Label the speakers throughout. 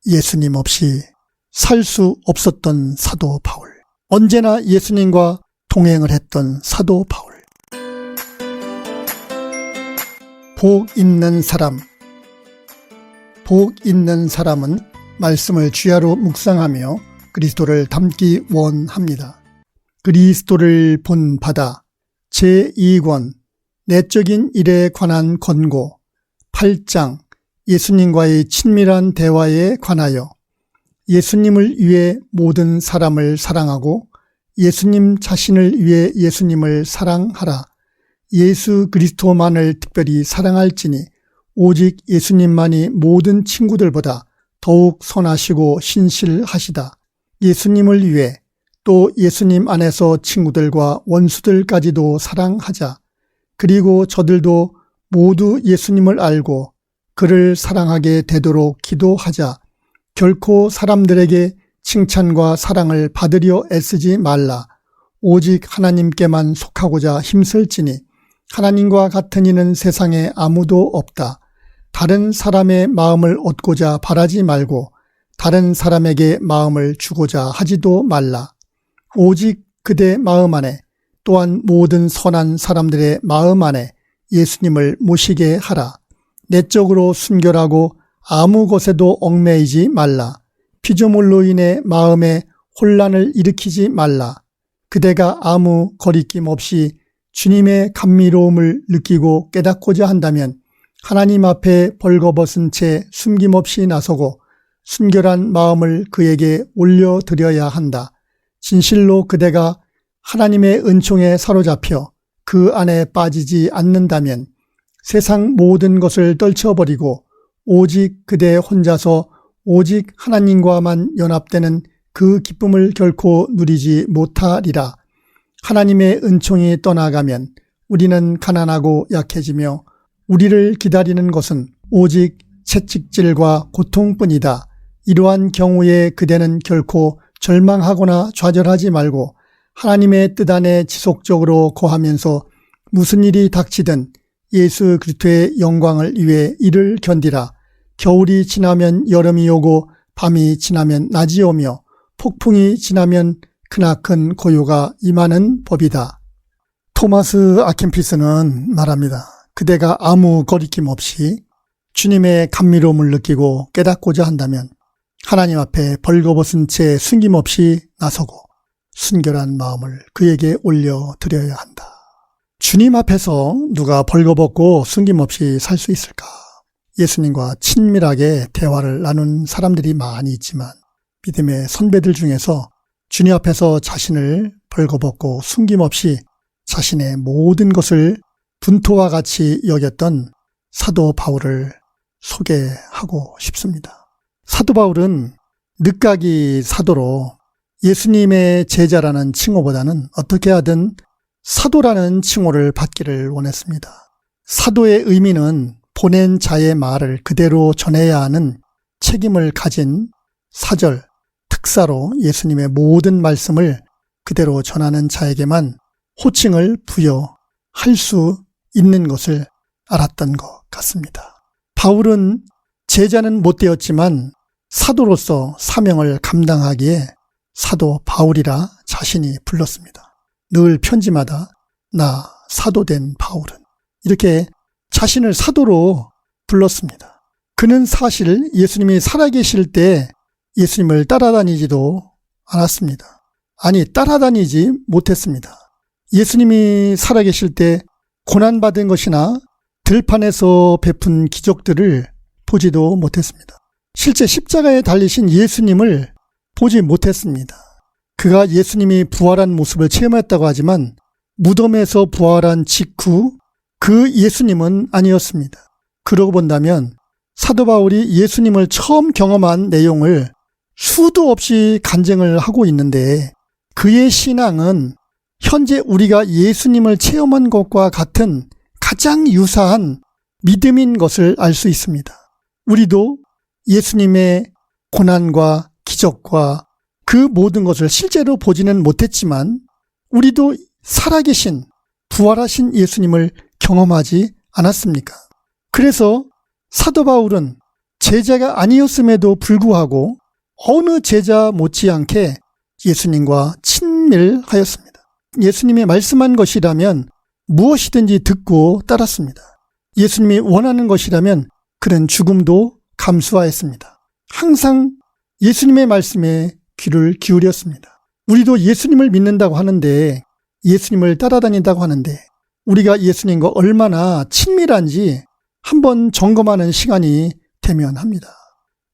Speaker 1: 예수님 없이 살 수 없었던 사도 바울. 언제나 예수님과 동행을 했던 사도 바울. 복 있는 사람. 복 있는 사람은 말씀을 주야로 묵상하며 그리스도를 닮기 원합니다. 그리스도를 본받아 제2권 내적인 일에 관한 권고 8장 예수님과의 친밀한 대화에 관하여 예수님을 위해 모든 사람을 사랑하고 예수님 자신을 위해 예수님을 사랑하라. 예수 그리스도만을 특별히 사랑할지니 오직 예수님만이 모든 친구들보다 더욱 선하시고 신실하시다. 예수님을 위해 또 예수님 안에서 친구들과 원수들까지도 사랑하자. 그리고 저들도 모두 예수님을 알고 그를 사랑하게 되도록 기도하자. 결코 사람들에게 칭찬과 사랑을 받으려 애쓰지 말라. 오직 하나님께만 속하고자 힘쓸지니 하나님과 같은 이는 세상에 아무도 없다. 다른 사람의 마음을 얻고자 바라지 말고 다른 사람에게 마음을 주고자 하지도 말라. 오직 그대 마음 안에 또한 모든 선한 사람들의 마음 안에 예수님을 모시게 하라. 내적으로 순결하고 아무 것에도 얽매이지 말라. 피조물로 인해 마음에 혼란을 일으키지 말라. 그대가 아무 거리낌 없이 주님의 감미로움을 느끼고 깨닫고자 한다면 하나님 앞에 벌거벗은 채 숨김없이 나서고 순결한 마음을 그에게 올려드려야 한다. 진실로 그대가 하나님의 은총에 사로잡혀 그 안에 빠지지 않는다면 세상 모든 것을 떨쳐버리고 오직 그대 혼자서 오직 하나님과만 연합되는 그 기쁨을 결코 누리지 못하리라. 하나님의 은총이 떠나가면 우리는 가난하고 약해지며 우리를 기다리는 것은 오직 채찍질과 고통뿐이다. 이러한 경우에 그대는 결코 절망하거나 좌절하지 말고 하나님의 뜻 안에 지속적으로 거하면서 무슨 일이 닥치든 예수 그리스도의 영광을 위해 이를 견디라. 겨울이 지나면 여름이 오고 밤이 지나면 낮이 오며 폭풍이 지나면 크나큰 고요가 임하는 법이다. 토마스 아켄피스는 말합니다. 그대가 아무 거리낌 없이 주님의 감미로움을 느끼고 깨닫고자 한다면 하나님 앞에 벌거벗은 채 숨김없이 나서고 순결한 마음을 그에게 올려드려야 한다. 주님 앞에서 누가 벌거벗고 숨김없이 살 수 있을까? 예수님과 친밀하게 대화를 나눈 사람들이 많이 있지만 믿음의 선배들 중에서 주님 앞에서 자신을 벌거벗고 숨김없이 자신의 모든 것을 분토와 같이 여겼던 사도 바울을 소개하고 싶습니다. 사도 바울은 늦가기 사도로 예수님의 제자라는 칭호보다는 어떻게 하든 사도라는 칭호를 받기를 원했습니다. 사도의 의미는 보낸 자의 말을 그대로 전해야 하는 책임을 가진 사절, 특사로 예수님의 모든 말씀을 그대로 전하는 자에게만 호칭을 부여할 수 있는 것을 알았던 것 같습니다. 바울은 제자는 못 되었지만 사도로서 사명을 감당하기에 사도 바울이라 자신이 불렀습니다. 늘 편지마다 나 사도된 바울은 이렇게 자신을 사도로 불렀습니다. 그는 사실 예수님이 살아계실 때 예수님을 따라다니지도 않았습니다. 아니, 따라다니지 못했습니다. 예수님이 살아계실 때 고난받은 것이나 들판에서 베푼 기적들을 보지도 못했습니다. 실제 십자가에 달리신 예수님을 보지 못했습니다. 그가 예수님이 부활한 모습을 체험했다고 하지만 무덤에서 부활한 직후 그 예수님은 아니었습니다. 그러고 본다면 사도 바울이 예수님을 처음 경험한 내용을 수도 없이 간증을 하고 있는데 그의 신앙은 현재 우리가 예수님을 체험한 것과 같은 가장 유사한 믿음인 것을 알 수 있습니다. 우리도 예수님의 고난과 기적과 그 모든 것을 실제로 보지는 못했지만 우리도 살아계신 부활하신 예수님을 경험하지 않았습니까? 그래서 사도 바울은 제자가 아니었음에도 불구하고 어느 제자 못지않게 예수님과 친밀하였습니다. 예수님이 말씀한 것이라면 무엇이든지 듣고 따랐습니다. 예수님이 원하는 것이라면 그는 죽음도 감수하였습니다. 항상 예수님의 말씀에 귀를 기울였습니다. 우리도 예수님을 믿는다고 하는데, 예수님을 따라다닌다고 하는데 우리가 예수님과 얼마나 친밀한지 한번 점검하는 시간이 되면 합니다.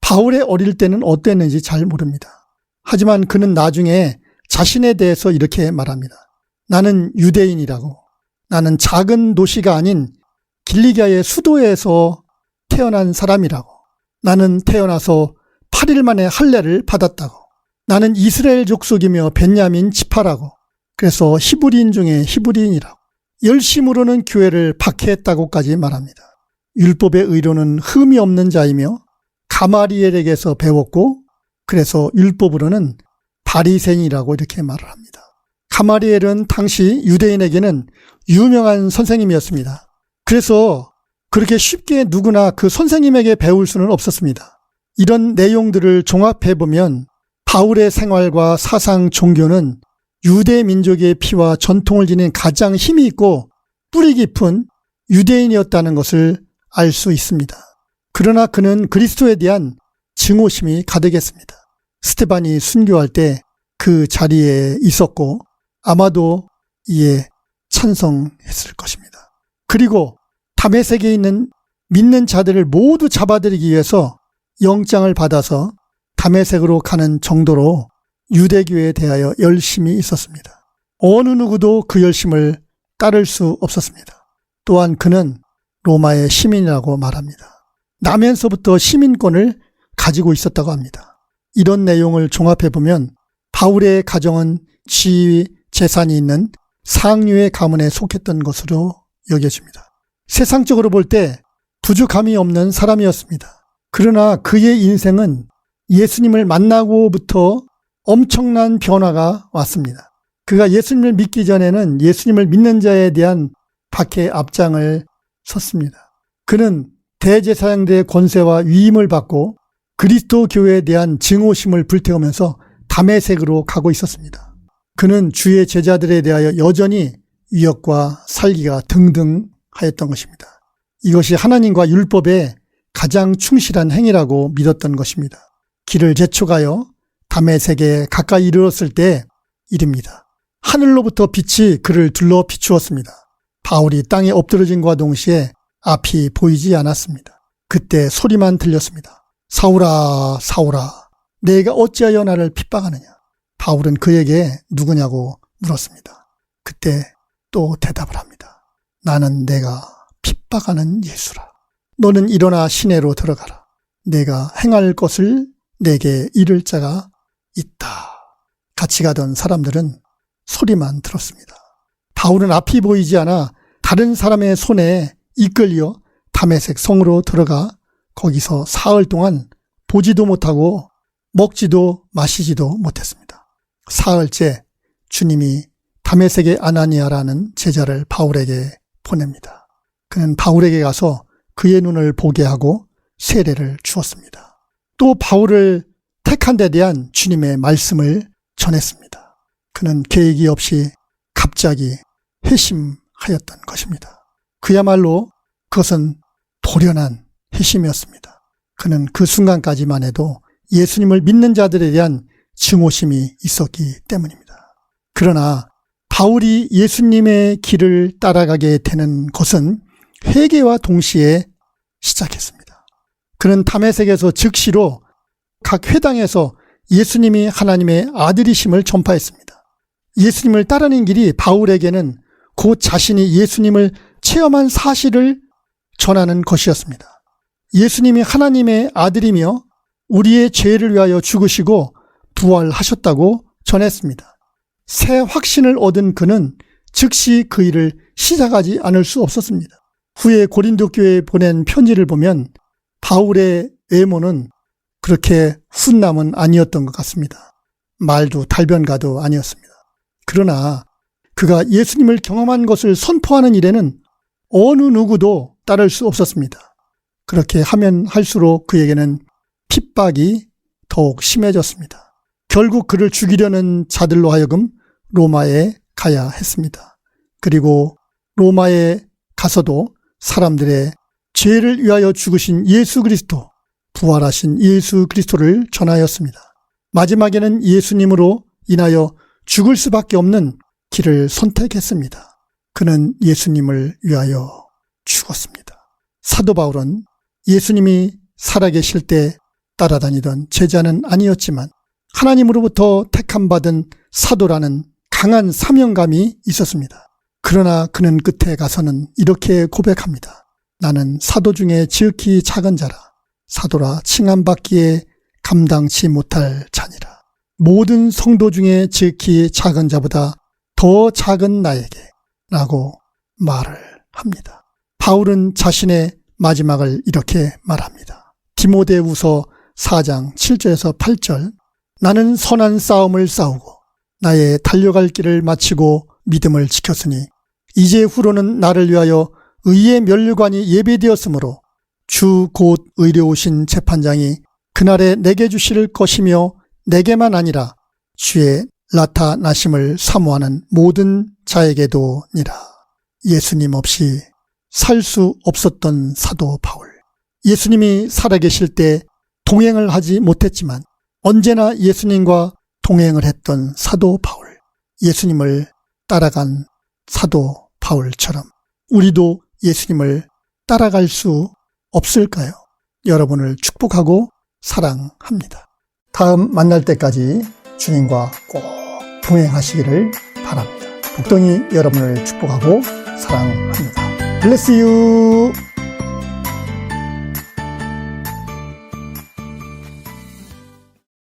Speaker 1: 바울의 어릴 때는 어땠는지 잘 모릅니다. 하지만 그는 나중에 자신에 대해서 이렇게 말합니다. 나는 유대인이라고, 나는 작은 도시가 아닌 길리기아의 수도에서 태어난 사람이라고, 나는 태어나서 8일 만에 할례를 받았다고, 나는 이스라엘 족속이며 벤야민 지파라고, 그래서 히브리인 중에 히브리인이라고, 열심으로는 교회를 박해했다고까지 말합니다. 율법의 의로는 흠이 없는 자이며 가마리엘에게서 배웠고, 그래서 율법으로는 바리새인이라고 이렇게 말을 합니다. 가마리엘은 당시 유대인에게는 유명한 선생님이었습니다. 그래서 그렇게 쉽게 누구나 그 선생님에게 배울 수는 없었습니다. 이런 내용들을 종합해보면 바울의 생활과 사상, 종교는 유대 민족의 피와 전통을 지닌 가장 힘이 있고 뿌리 깊은 유대인이었다는 것을 알 수 있습니다. 그러나 그는 그리스도에 대한 증오심이 가득했습니다. 스데반이 순교할 때 그 자리에 있었고 아마도 이에 찬성했을 것입니다. 그리고 다메섹에 있는 믿는 자들을 모두 잡아들이기 위해서 영장을 받아서 다메섹으로 가는 정도로 유대교에 대하여 열심히 있었습니다. 어느 누구도 그 열심을 따를 수 없었습니다. 또한 그는 로마의 시민이라고 말합니다. 나면서부터 시민권을 가지고 있었다고 합니다. 이런 내용을 종합해보면 바울의 가정은 지위, 재산이 있는 상류의 가문에 속했던 것으로 여겨집니다. 세상적으로 볼 때 부족함이 없는 사람이었습니다. 그러나 그의 인생은 예수님을 만나고부터 엄청난 변화가 왔습니다. 그가 예수님을 믿기 전에는 예수님을 믿는 자에 대한 박해 앞장을 섰습니다. 그는 대제사장들의 권세와 위임을 받고 그리스도 교회에 대한 증오심을 불태우면서 다메섹으로 가고 있었습니다. 그는 주의 제자들에 대하여 여전히 위협과 살기가 등등하였던 것입니다. 이것이 하나님과 율법에 가장 충실한 행위라고 믿었던 것입니다. 길을 재촉하여 다메섹에 가까이 이르렀을 때 일입니다. 하늘로부터 빛이 그를 둘러 비추었습니다. 바울이 땅에 엎드러짐과 동시에 앞이 보이지 않았습니다. 그때 소리만 들렸습니다. 사울아, 사울아, 내가 어찌하여 나를 핍박하느냐? 바울은 그에게 누구냐고 물었습니다. 그때 또 대답을 합니다. 나는 내가 핍박하는 예수라. 너는 일어나 시내로 들어가라. 내가 행할 것을 내게 이를 자가 있다. 같이 가던 사람들은 소리만 들었습니다. 바울은 앞이 보이지 않아 다른 사람의 손에 이끌려 다메섹 성으로 들어가 거기서 사흘 동안 보지도 못하고 먹지도 마시지도 못했습니다. 사흘째 주님이 다메섹의 아나니아라는 제자를 바울에게 보냅니다. 그는 바울에게 가서 그의 눈을 보게 하고 세례를 주었습니다. 또 바울을 택한 데 대한 주님의 말씀을 전했습니다. 그는 계획이 없이 갑자기 회심하였던 것입니다. 그야말로 그것은 돌연한 회심이었습니다. 그는 그 순간까지만 해도 예수님을 믿는 자들에 대한 증오심이 있었기 때문입니다. 그러나 바울이 예수님의 길을 따라가게 되는 것은 회개와 동시에 시작했습니다. 그는 다메섹에서 즉시로 각 회당에서 예수님이 하나님의 아들이심을 전파했습니다. 예수님을 따르는 길이 바울에게는 곧 자신이 예수님을 체험한 사실을 전하는 것이었습니다. 예수님이 하나님의 아들이며 우리의 죄를 위하여 죽으시고 부활하셨다고 전했습니다. 새 확신을 얻은 그는 즉시 그 일을 시작하지 않을 수 없었습니다. 후에 고린도 교회에 보낸 편지를 보면 바울의 외모는 그렇게 훈남은 아니었던 것 같습니다. 말도 달변가도 아니었습니다. 그러나 그가 예수님을 경험한 것을 선포하는 일에는 어느 누구도 따를 수 없었습니다. 그렇게 하면 할수록 그에게는 핍박이 더욱 심해졌습니다. 결국 그를 죽이려는 자들로 하여금 로마에 가야 했습니다. 그리고 로마에 가서도 사람들의 죄를 위하여 죽으신 예수 그리스도, 부활하신 예수 그리스도를 전하였습니다. 마지막에는 예수님으로 인하여 죽을 수밖에 없는 길을 선택했습니다. 그는 예수님을 위하여 죽었습니다. 사도 바울은 예수님이 살아계실 때 따라다니던 제자는 아니었지만 하나님으로부터 택함받은 사도라는 강한 사명감이 있었습니다. 그러나 그는 끝에 가서는 이렇게 고백합니다. 나는 사도 중에 지극히 작은 자라. 사도라 칭함받기에 감당치 못할 자니라. 모든 성도 중에 지극히 작은 자보다 더 작은 나에게 라고 말을 합니다. 바울은 자신의 마지막을 이렇게 말합니다. 디모데후서 4장 7절에서 8절 나는 선한 싸움을 싸우고 나의 달려갈 길을 마치고 믿음을 지켰으니 이제 후로는 나를 위하여 의의 면류관이 예비되었으므로 주 곧 의로우신 재판장이 그날에 내게 주실 것이며 내게만 아니라 주의 나타나심을 사모하는 모든 자에게도니라. 예수님 없이 살 수 없었던 사도 바울. 예수님이 살아계실 때 동행을 하지 못했지만 언제나 예수님과 동행을 했던 사도 바울. 예수님을 따라간 사도 바울처럼 우리도 예수님을 따라갈 수 없을까요? 여러분을 축복하고 사랑합니다. 다음 만날 때까지 주님과 꼭 동행하시기를 바랍니다. 복덩이 여러분을 축복하고 사랑합니다. Bless you.